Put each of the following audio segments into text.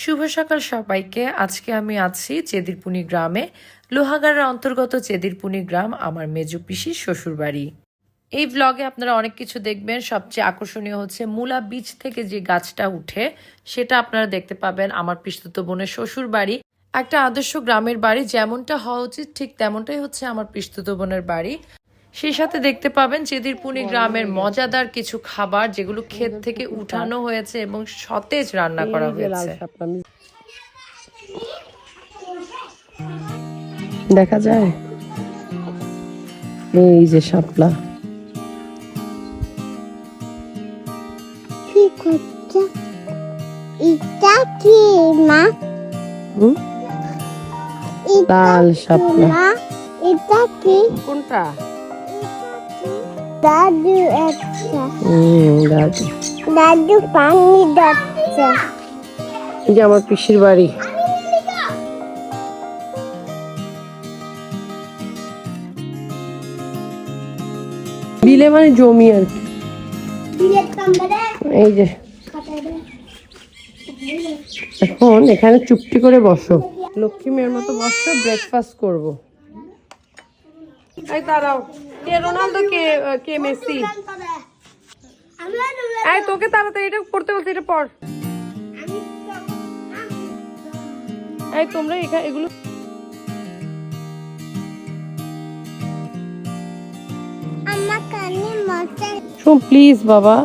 শুভ সকাল সবাইকে। আজকে আমি আছি চেদিরপুনি গ্রামে। লোহাগাড়ার অন্তর্গত চেদিরপুনি গ্রাম আমার মেজো পিসির শ্বশুরবাড়ি। এই ব্লগে আপনারা অনেক কিছু দেখবেন। সবচেয়ে আকর্ষণীয় হচ্ছে মূলা বীজ থেকে যে গাছটা উঠে সেটা আপনারা দেখতে পাবেন। আমার পিসতুতো বোনের শ্বশুর বাড়ি একটা আদর্শ গ্রামের বাড়ি, যেমনটা হওয়া উচিত ঠিক তেমনটাই হচ্ছে আমার পিসতুতো বোনের বাড়ি। সেই সাথে দেখতে পাবেন চেদিরপুনি গ্রামের মজাদার কিছু খাবার যেগুলো ক্ষেত থেকে উঠানো হয়েছে এবং সতেজ রান্না করা হয়েছে। দেখা যায় এই যে শাপলা। কি করছে? এটা কি মা? লাল শাপলা। এটা কি? কোনটা? দাদু একটা। দাদু। দাদু পানি দিচ্ছে। এই যে আমার পিসির বাড়ি। বিলে মানে জমি আর কি। এই যে এখন এখানে চুপটি করে বসো, লক্ষ্মী মেয়ের মতো বসো, ব্রেকফাস্ট করব। এই দাঁড়াও, কে রোনালদো কে মেসি? এই তোকে তাড়াতাড়ি এটা পড়তে বলতে, এটা পড়। এই তোমরা এখানে এগুলো আমার কানে মজা। শোন প্লিজ বাবা।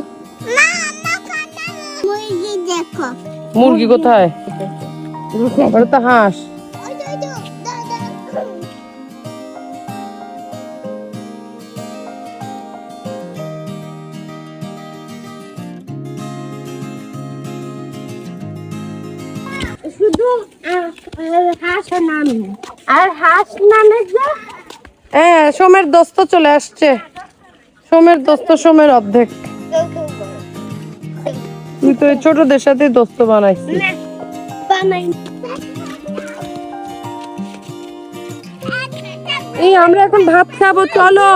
মা আমার কানে মুরগি দেখো। মুরগি কোথায়? আবার তো হাঁস। ওই দাদু দাদু। শুধু হাঁস নামে আর হাঁস নামে যে হ্যাঁ, সোমের দোস্ত চলে আসছে। সোমের দোস্ত সোমের অর্ধেক। তুই তো এই ছোটদের সাথে দোস্ত বানাইছিস। এই আমরা এখন ভাত খাবো, চলো।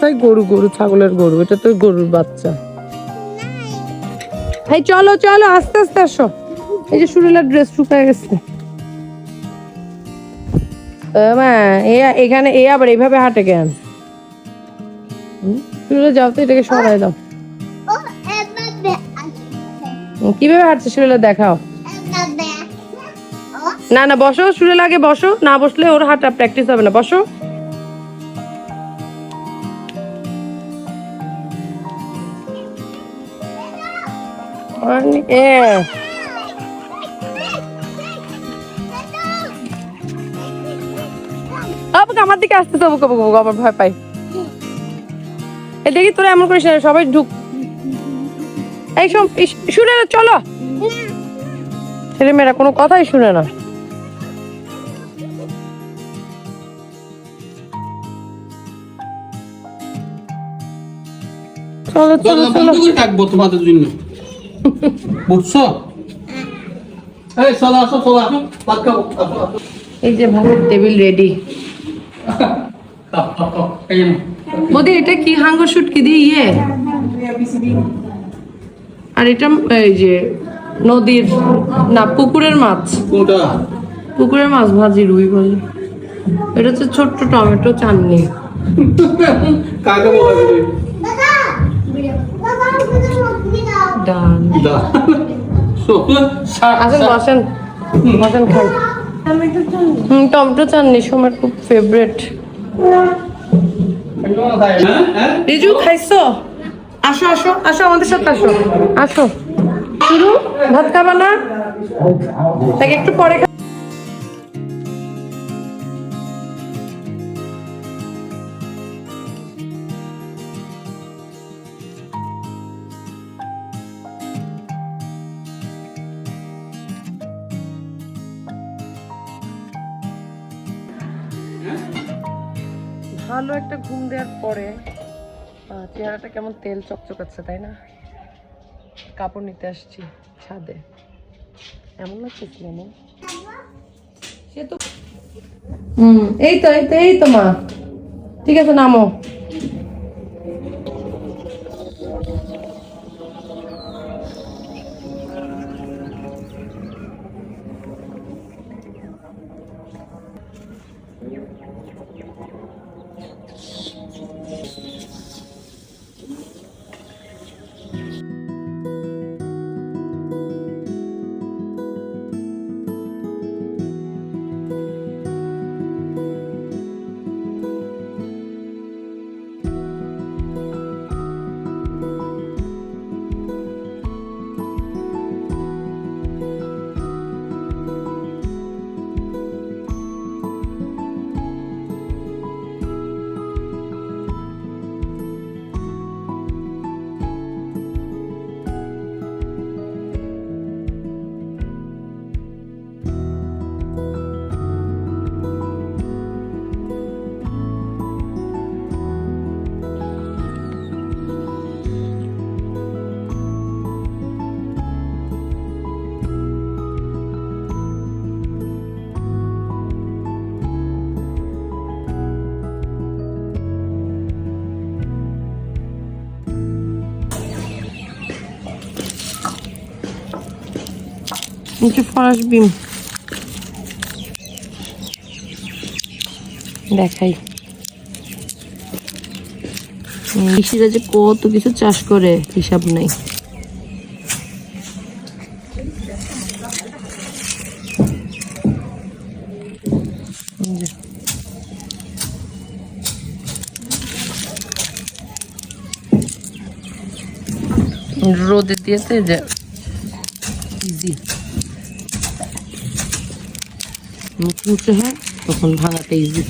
তাই গরু গরু ছাগলের গরু, এটা তো গরুর বাচ্চা। এই চলো চলো, আস্তে আস্তে আসো। এই যে সুরেলার ড্রেস শুকায় গেছে। এখানে এ আবার এইভাবে হাঁটে কেন? সুরেলা যাও তো, এটাকে সরাই দাও। ও এভাবে আসছে। কিভাবে হাঁটছে সুরেলা দেখাও। এভাবে আসছে। না না, বসো সুরেলা, আগে বসো। না বসলে ওর হাঁটা প্র্যাকটিস হবে না, বসো। আমার দিকে আসতে তো আমার ভয় পাই। এই দেখি তোরা এমন করিস না, সবাই ঢুক। এই সব শুনে না, চলো। ছেলে মেয়েরা কোনো কথাই শুনে না। চলো চলো চলো, থাকবো তোমাদের জন্য, বুঝছো? এই চলো আসো, চলো আসো, ভাত খাবো। এই যে ভাতের টেবিল রেডি। মোদি এটা কি হাঙ্গর শুটকি দিয়ে ইয়ে, আর এটা এই যে নদীর না পুকুরের মাছ। কোনটা? পুকুরের মাছ ভাজি, রুই ভাজি। এটা হচ্ছে ছোট্ট টমেটো চাটনি। কাকে বলা যায়? ডাল। আসেন বসেন, বসেন খাই। টমেটো চাটনি সোমের খুব ফেভারিট। রিজু খাইছো? আসো আসো আসো, আমাদের সাথে আসো, আসো। শুরু, ভাত খাবা না? তাকে একটু পরে ভালো একটা ঘুম দেওয়ার পরে চেহারাটা কেমন তেল চকচকাচ্ছে, তাই না? কাপড় নিতে আসছি ছাদে, এমন লাগতেছিল না? সে তো এই তো এই তো মা, ঠিক আছে নামো। নিচে ফরাস বিম দেখাই। কৃষিরা যে কত কিছু চাষ করে হিসাব নাই। রোদে দিয়েছে যে ইজি মুখে হয় তখন ভাঙাতে ইজি।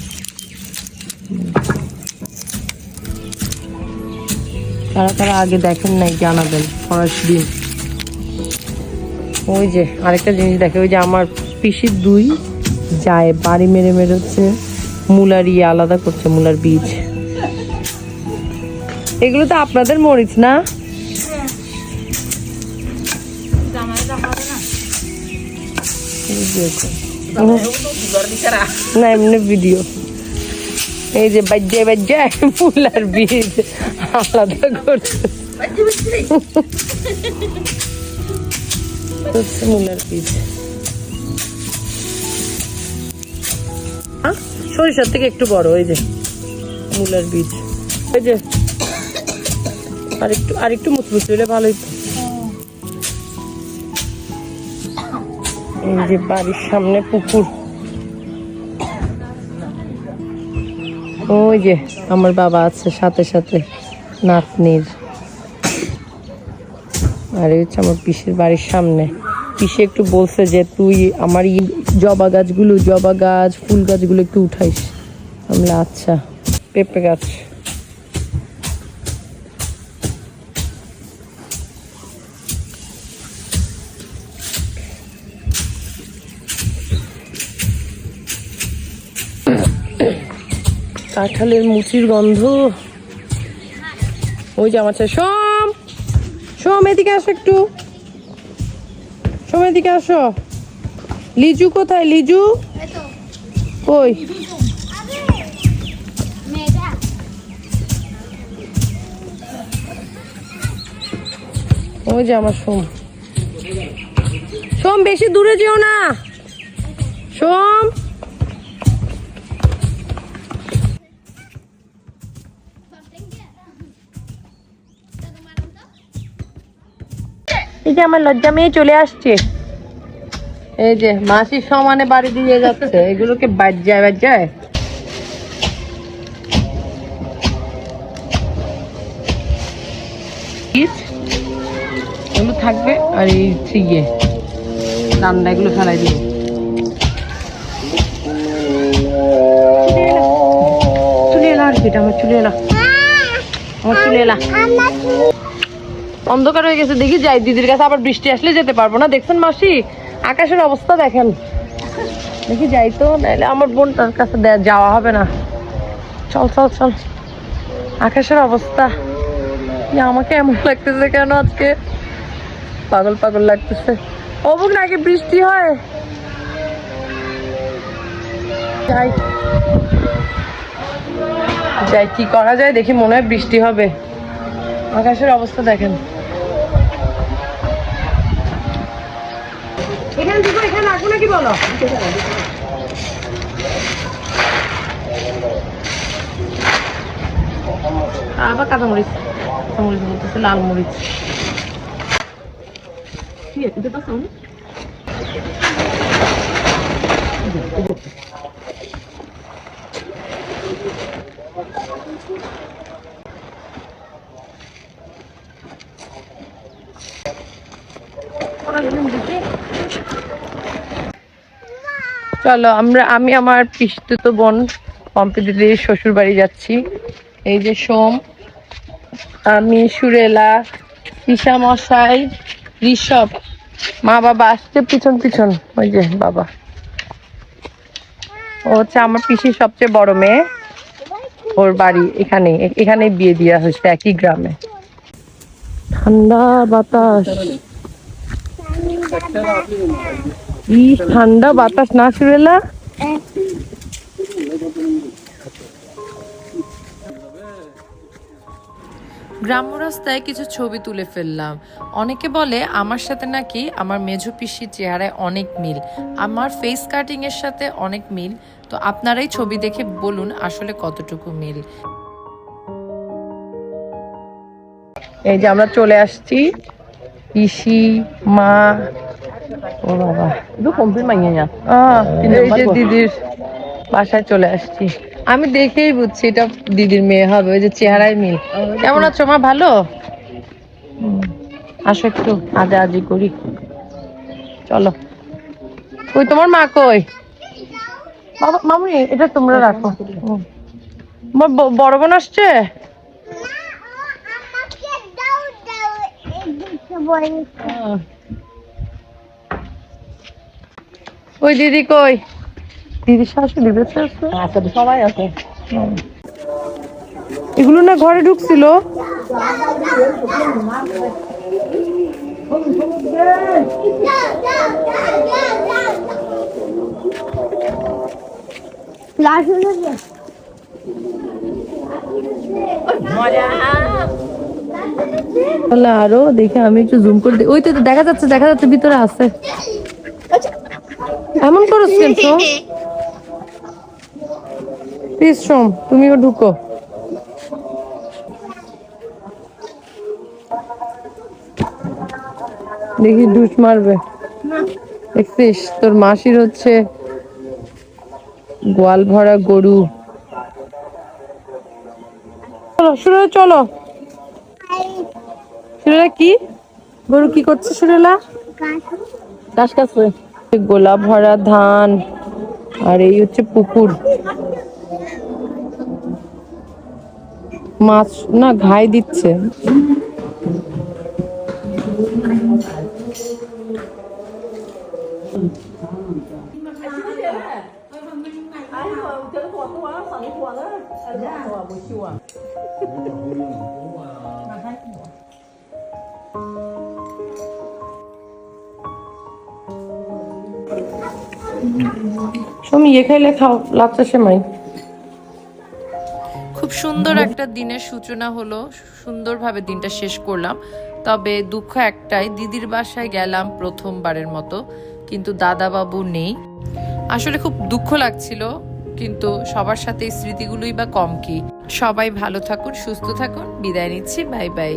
কারা কারা আগে দেখেন নাই জানাবেন। ফরাস ডিম। ওই যে আরেকটা জিনিস দেখে, ওই যে আমার পিসির দুই যায় বাড়ি মেরে মেরে হচ্ছে মূলার আলাদা করছে, মূলার বীজ। এগুলো তো আপনাদের মরিচ না? না এমনি ভিডিও। এই যে বাজ্যায় বাজ্যায় মূলার বীজ আলাদা করছে, মূলার বীজ। সরিষার থেকে একটু বড়, ওই যে মূলার বীজ। ওই যে আরেকটু মুচমুচে হলে ভালোই। এই যে বাড়ির সামনে পুকুর। ওই যে আমার বাবা আছে সাথে সাথে নাতনির। আর এই হচ্ছে আমার পিসির বাড়ির সামনে। পিসি একটু বলছে যে তুই আমার জবা গাছ ফুল গাছগুলো একটু উঠাইস। আমি আচ্ছা। পেঁপে গাছ কাঁঠালের মুচির গন্ধ। ওই যে আমার সোম এদিকে আসো একটু। সোম এদিকে আসো। লিজু কোথায়? লিজু কই? ওই যে আমার সোম বেশি দূরে যেও না। সোম এই যে আমার লজ্জা মেয়ে চলে আসছে। এই যে মাসি সমানে বাড়ি দিয়ে যাচ্ছে। এগুলোকে বাজ্যায় এগুলো থাকবে। আর এই ইয়ে রান্না এগুলো ফেলাই দিব। চলে এলা আর কি আমার চলে এলা। অন্ধকার হয়ে গেছে, দেখি যাই দিদির কাছে। আবার বৃষ্টি আসলে যেতে পারবো না। দেখছেন মাসি আকাশের অবস্থা দেখেন। দেখি যাই তো, নাহলে আমার বোনটার কাছে যাওয়া হবে না। চল আকাশের অবস্থা আমাকে এমন লাগতেছে কেন আজকে? পাগল লাগতেছে। অবুক নাকি বৃষ্টি হয়। যাই কি করা যায় দেখি। মনে হয় বৃষ্টি হবে। আকাশের অবস্থা দেখেন। এখানে রাখবো নাকি বলো? আবার কাঁচামরিচ বলতেছে, লাল মরিচ। চলো আমি আমার পিসতুতো বোন পম্পি দিদির শ্বশুর বাড়ি যাচ্ছি। এই যে সোম, আমি, সুরেলা, পিসা মশাই, ঋষভ, মা বাবা আসছে পিছন। ওই যে বাবা। ও হচ্ছে আমার পিসির সবচেয়ে বড় মেয়ে। ওর বাড়ি এখানে বিয়ে দেওয়া হয়েছে, একই গ্রামে। ঠান্ডা বাতাস, ঠান্ডা বাতাস না সুরেলা? গ্রাম্য রাস্তায় কিছু ছবি তুলে ফেললাম। অনেকে বলে আমার সাথে নাকি আমার মেঝো পিসির চেহারায় অনেক মিল, আমার ফেস কাটিং এর সাথে অনেক মিল। তো আপনারাই ছবি দেখে বলুন আসলে কতটুকু মিল। এই যে আমরা চলে আসছি, পিসি, মা, ও বাবা, এই যে দিদির বাসায় চলে আসছি। আমি দেখেই বুঝছি এটা দিদির মেয়ে হবে, ওই যে চেহারায় মিল। কেমন আছো মা? ভালো? আসো একটু আজাআজি করি, চলো। কই তোমার মা কই? বাবা মামুনি এটা তোমরা রাখো। তোমার বড় বোন আসছে? আমাকে দাও দাও এদিকে বল। ওই দিদি কই? দিদির শাশুড়ি বেঁচে আছে? আচ্ছা সবাই আছে। এগুলো না ঘরে ঢুকছিল। তাহলে আরো দেখে আমি একটু জুম করে দিই। ওই তো দেখা যাচ্ছে, দেখা যাচ্ছে ভিতরে আছে। এমন করছ কেন তো? প্লিজ সোম, তুমিও ঢুকো। দেখি ডুস মারবে। দেখছিস তোর মাসির হচ্ছে গোয়াল ভরা গরু। চলো সুরেলা, চলো। সুরেলা কি গরু কি করছে? সুরেলা ঘাস কাছে, গোলা ভরা ধান, আর এই হচ্ছে পুকুর। মাছ না ঘাই দিচ্ছে। তুমি ইয়ে খাইলে খাও, লাচ্চা সেমাই। খুব সুন্দর একটা দিনের সূচনা হলো, সুন্দরভাবে দিনটা শেষ করলাম। তবে দুঃখ একটাই, দিদির বাসায় গেলাম প্রথমবারের মতো, কিন্তু দাদা বাবু নেই। আসলে খুব দুঃখ লাগছিল, কিন্তু সবার সাথে এই স্মৃতিগুলোই বা কম কি। সবাই ভালো থাকুন, সুস্থ থাকুন, বিদায় নিচ্ছি, বাই বাই।